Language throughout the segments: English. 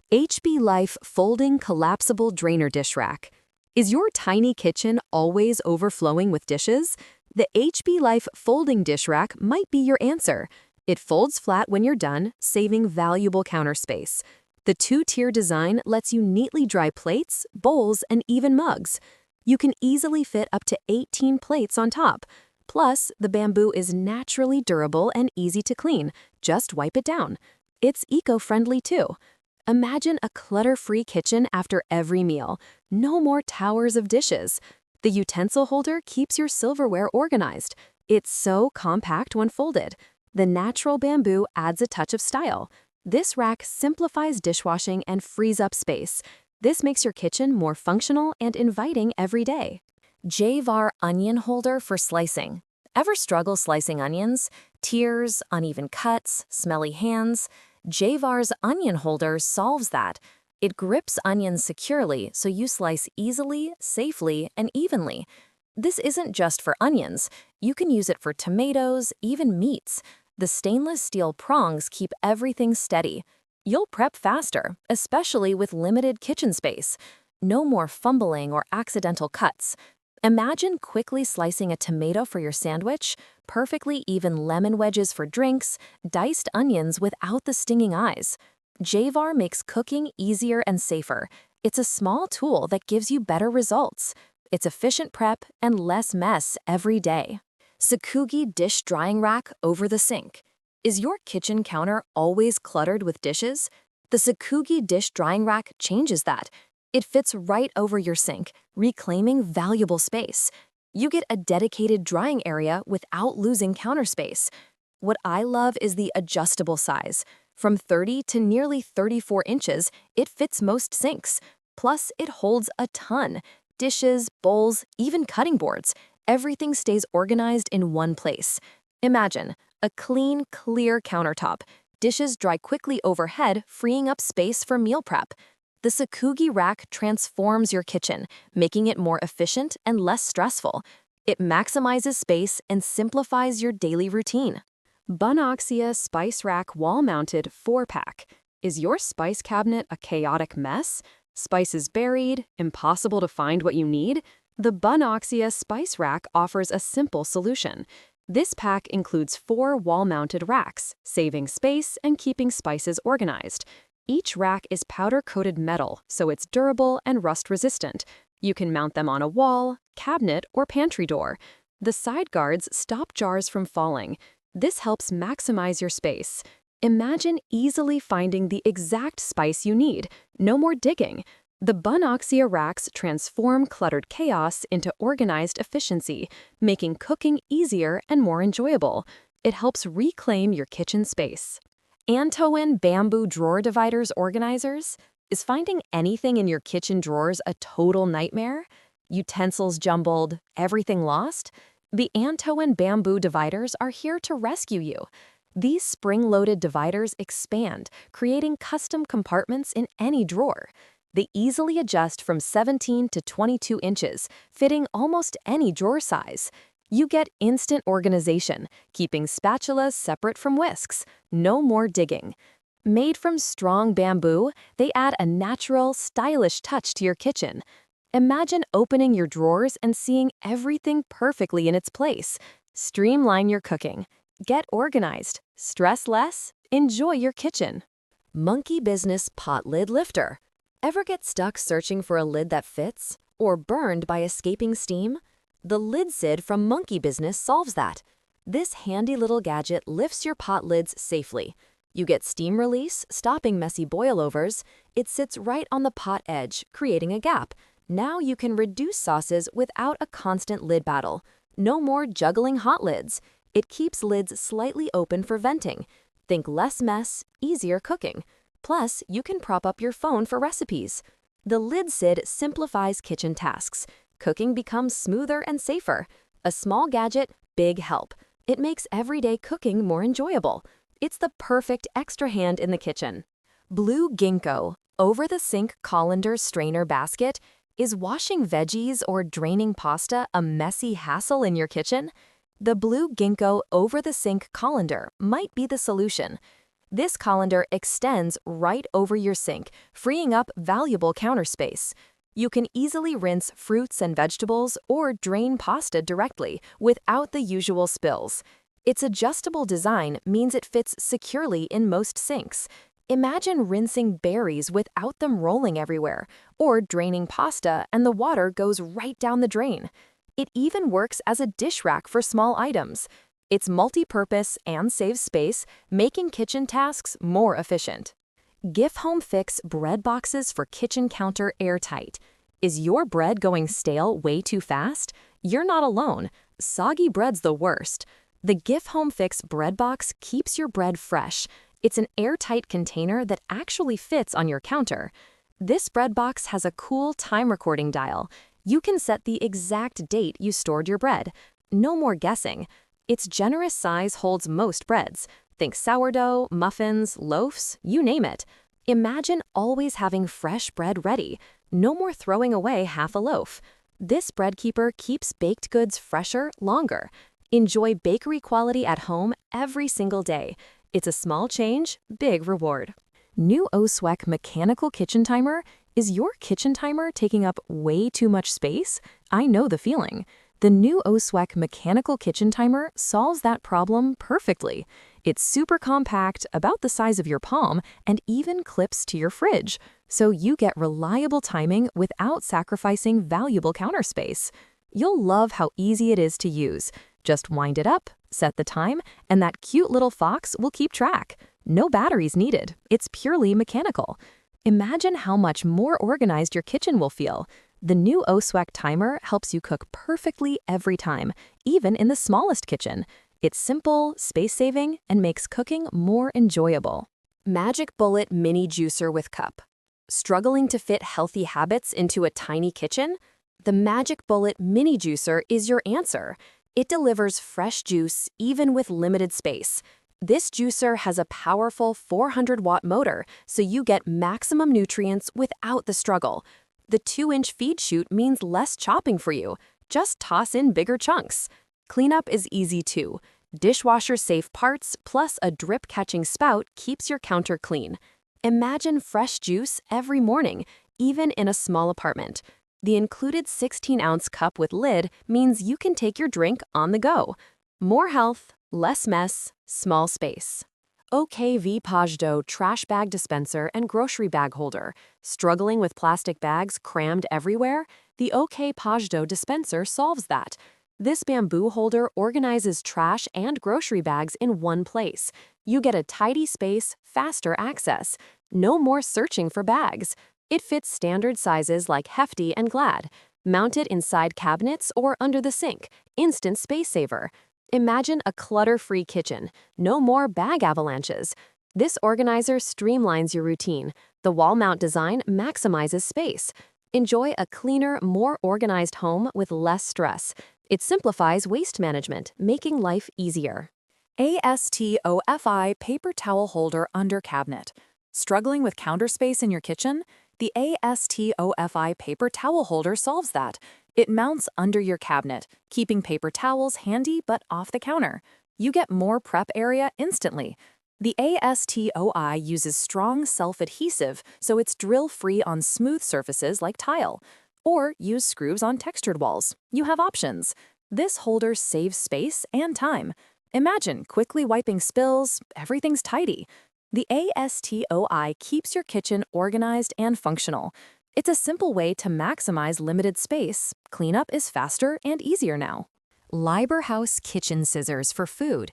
HB Life Folding Collapsible Drainer Dish Rack. Is your tiny kitchen always overflowing with dishes? The HB Life Folding Dish Rack might be your answer. It folds flat when you're done, saving valuable counter space. The two-tier design lets you neatly dry plates, bowls, and even mugs. You can easily fit up to 18 plates on top. Plus, the bamboo is naturally durable and easy to clean. Just wipe it down. It's eco-friendly too. Imagine a clutter-free kitchen after every meal. No more towers of dishes. The utensil holder keeps your silverware organized. It's so compact when folded. The natural bamboo adds a touch of style. This rack simplifies dishwashing and frees up space. This makes your kitchen more functional and inviting every day. JVAR Onion Holder for slicing. Ever struggle slicing onions? Tears, uneven cuts, smelly hands? JVAR's onion holder solves that. It grips onions securely so you slice easily, safely, and evenly. This isn't just for onions. You can use it for tomatoes, even meats. The stainless steel prongs keep everything steady. You'll prep faster, especially with limited kitchen space. No more fumbling or accidental cuts. Imagine quickly slicing a tomato for your sandwich, perfectly even lemon wedges for drinks, diced onions without the stinging eyes. JVAR makes cooking easier and safer. It's a small tool that gives you better results. It's efficient prep and less mess every day. Sakugi Dish Drying Rack over the sink. Is your kitchen counter always cluttered with dishes? The Sakugi Dish Drying Rack changes that. It fits right over your sink, reclaiming valuable space. You get a dedicated drying area without losing counter space. What I love is the adjustable size. From 30 to nearly 34 inches, it fits most sinks. Plus, it holds a ton. Dishes, bowls, even cutting boards. Everything stays organized in one place. Imagine a clean, clear countertop. Dishes dry quickly overhead, freeing up space for meal prep. The Sakugi rack transforms your kitchen, making it more efficient and less stressful. It maximizes space and simplifies your daily routine. Bunoxia Spice Rack Wall-Mounted 4-Pack. Is your spice cabinet a chaotic mess? Spices buried, impossible to find what you need? The Bunoxia Spice Rack offers a simple solution. This pack includes 4 wall-mounted racks, saving space and keeping spices organized. Each rack is powder-coated metal, so it's durable and rust-resistant. You can mount them on a wall, cabinet, or pantry door. The side guards stop jars from falling. This helps maximize your space. Imagine easily finding the exact spice you need. No more digging. The Bunoxia racks transform cluttered chaos into organized efficiency, making cooking easier and more enjoyable. It helps reclaim your kitchen space. Antoine Bamboo Drawer Dividers Organizers. Is finding anything in your kitchen drawers a total nightmare? Utensils jumbled, everything lost? The Antoine Bamboo Dividers are here to rescue you. These spring-loaded dividers expand, creating custom compartments in any drawer. They easily adjust from 17 to 22 inches, fitting almost any drawer size. You get instant organization, keeping spatulas separate from whisks. No more digging. Made from strong bamboo, they add a natural, stylish touch to your kitchen. Imagine opening your drawers and seeing everything perfectly in its place. Streamline your cooking. Get organized. Stress less. Enjoy your kitchen. Monkey Business Pot Lid Lifter. Ever get stuck searching for a lid that fits? Or burned by escaping steam? The Lid Sid from Monkey Business solves that. This handy little gadget lifts your pot lids safely. You get steam release, stopping messy boilovers. It sits right on the pot edge, creating a gap. Now you can reduce sauces without a constant lid battle. No more juggling hot lids. It keeps lids slightly open for venting. Think less mess, easier cooking. Plus, you can prop up your phone for recipes. The Lid Sid simplifies kitchen tasks. Cooking becomes smoother and safer. A small gadget, big help. It makes everyday cooking more enjoyable. It's the perfect extra hand in the kitchen. Blue Ginkgo Over-the-Sink Colander Strainer Basket. Is washing veggies or draining pasta a messy hassle in your kitchen? The Blue Ginkgo Over-the-Sink Colander might be the solution. This colander extends right over your sink, freeing up valuable counter space. You can easily rinse fruits and vegetables or drain pasta directly without the usual spills. Its adjustable design means it fits securely in most sinks. Imagine rinsing berries without them rolling everywhere, or draining pasta and the water goes right down the drain. It even works as a dish rack for small items. It's multi-purpose and saves space, making kitchen tasks more efficient. GIF Home Fix bread boxes for kitchen counter airtight. Is your bread going stale way too fast? You're not alone. Soggy bread's the worst. The GIF Home Fix bread box keeps your bread fresh. It's an airtight container that actually fits on your counter. This bread box has a cool time recording dial. You can set the exact date you stored your bread. No more guessing. Its generous size holds most breads. Think sourdough, muffins, loaves, you name it. Imagine always having fresh bread ready. No more throwing away half a loaf. This bread keeper keeps baked goods fresher longer. Enjoy bakery quality at home every single day. It's a small change, big reward. New Osweck mechanical kitchen timer. Is your kitchen timer taking up way too much space? I know the feeling. The new Osweck mechanical kitchen timer solves that problem perfectly. It's super compact, about the size of your palm, and even clips to your fridge, so you get reliable timing without sacrificing valuable counter space. You'll love how easy it is to use. Just wind it up, set the time, and that cute little fox will keep track. No batteries needed. It's purely mechanical. Imagine how much more organized your kitchen will feel. The new Osweck timer helps you cook perfectly every time, even in the smallest kitchen. It's simple, space-saving, and makes cooking more enjoyable. Magic Bullet Mini Juicer with Cup. Struggling to fit healthy habits into a tiny kitchen? The Magic Bullet Mini Juicer is your answer. It delivers fresh juice even with limited space. This juicer has a powerful 400-watt motor, so you get maximum nutrients without the struggle. The 2-inch feed chute means less chopping for you. Just toss in bigger chunks. Cleanup is easy too. Dishwasher-safe parts plus a drip-catching spout keeps your counter clean. Imagine fresh juice every morning, even in a small apartment. The included 16-ounce cup with lid means you can take your drink on the go. More health, less mess, small space. OKV Pajdo trash bag dispenser and grocery bag holder. Struggling with plastic bags crammed everywhere? The OK Pajdo dispenser solves that. This bamboo holder organizes trash and grocery bags in one place. You get a tidy space, faster access. No more searching for bags. It fits standard sizes like Hefty and Glad. Mount it inside cabinets or under the sink. Instant space saver. Imagine a clutter-free kitchen. No more bag avalanches. This organizer streamlines your routine. The wall mount design maximizes space. Enjoy a cleaner, more organized home with less stress. It simplifies waste management, making life easier. ASTOFI paper towel holder under cabinet. Struggling with counter space in your kitchen? The ASTOFI paper towel holder solves that. It mounts under your cabinet, keeping paper towels handy but off the counter. You get more prep area instantly. The ASTOI uses strong self-adhesive, so it's drill-free on smooth surfaces like tile. Or use screws on textured walls. You have options. This holder saves space and time. Imagine quickly wiping spills, everything's tidy. The ASTOI keeps your kitchen organized and functional. It's a simple way to maximize limited space. Cleanup is faster and easier now. Liber House kitchen scissors for food.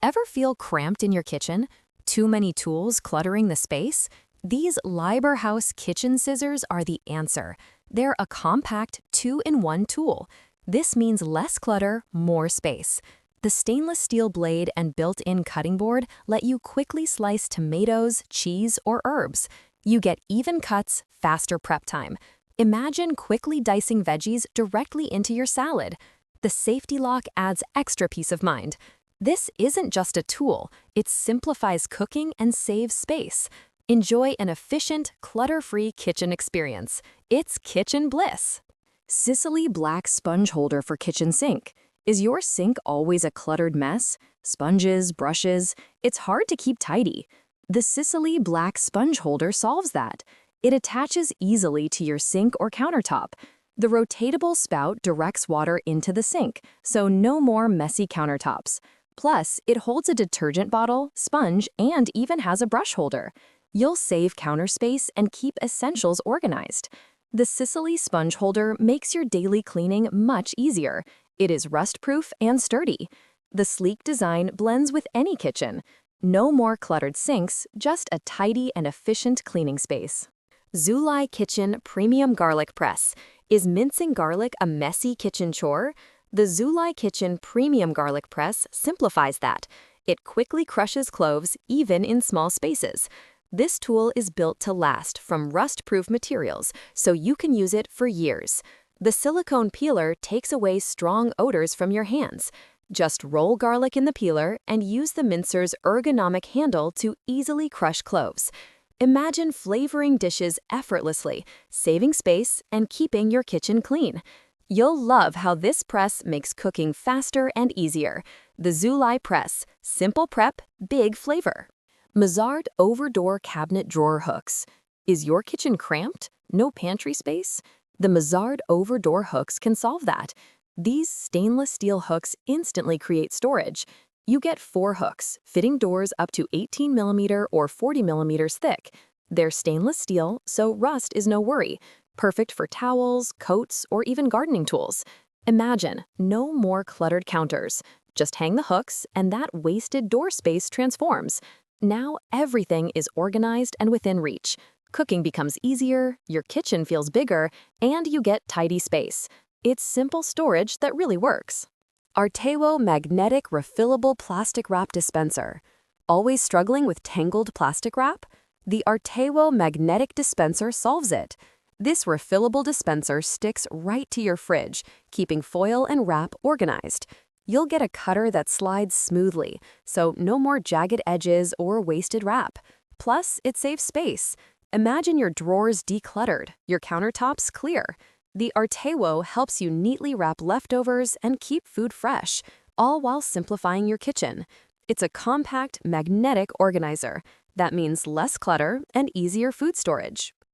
Ever feel cramped in your kitchen? Too many tools cluttering the space? These Liber House kitchen scissors are the answer. They're a compact 2-in-1 tool. This means less clutter, more space. The stainless steel blade and built-in cutting board let you quickly slice tomatoes, cheese, or herbs. You get even cuts, faster prep time. Imagine quickly dicing veggies directly into your salad. The safety lock adds extra peace of mind. This isn't just a tool, it simplifies cooking and saves space. Enjoy an efficient, clutter-free kitchen experience. It's kitchen bliss. Sicily Black sponge holder for kitchen sink. Is your sink always a cluttered mess? Sponges, brushes, it's hard to keep tidy. The Sicily Black Sponge Holder solves that. It attaches easily to your sink or countertop. The rotatable spout directs water into the sink, so no more messy countertops. Plus, it holds a detergent bottle, sponge, and even has a brush holder. You'll save counter space and keep essentials organized. The Sicily Sponge Holder makes your daily cleaning much easier. It is rust-proof and sturdy. The sleek design blends with any kitchen. No more cluttered sinks, just a tidy and efficient cleaning space. Zulai Kitchen Premium Garlic Press. Is mincing garlic a messy kitchen chore? The Zulai Kitchen Premium Garlic Press simplifies that. It quickly crushes cloves, even in small spaces. This tool is built to last from rust-proof materials, so you can use it for years. The silicone peeler takes away strong odors from your hands. Just roll garlic in the peeler and use the mincer's ergonomic handle to easily crush cloves. Imagine flavoring dishes effortlessly, saving space, and keeping your kitchen clean. You'll love how this press makes cooking faster and easier. The Zulai Press. Simple prep, big flavor. Mazzard Over-Door Cabinet Drawer Hooks. Is your kitchen cramped? No pantry space? The Mazzard Over-Door Hooks can solve that. These stainless steel hooks instantly create storage. You get 4 hooks, fitting doors up to 18mm or 40mm thick. They're stainless steel, so rust is no worry. Perfect for towels, coats, or even gardening tools. Imagine, no more cluttered counters. Just hang the hooks, and that wasted door space transforms. Now everything is organized and within reach. Cooking becomes easier, your kitchen feels bigger, and you get tidy space. It's simple storage that really works. Arteo Magnetic Refillable Plastic Wrap Dispenser. Always struggling with tangled plastic wrap? The Arteo Magnetic Dispenser solves it. This refillable dispenser sticks right to your fridge, keeping foil and wrap organized. You'll get a cutter that slides smoothly, so no more jagged edges or wasted wrap. Plus, it saves space. Imagine your drawers decluttered, your countertops clear. The Arteo helps you neatly wrap leftovers and keep food fresh, all while simplifying your kitchen. It's a compact, magnetic organizer. That means less clutter and easier food storage.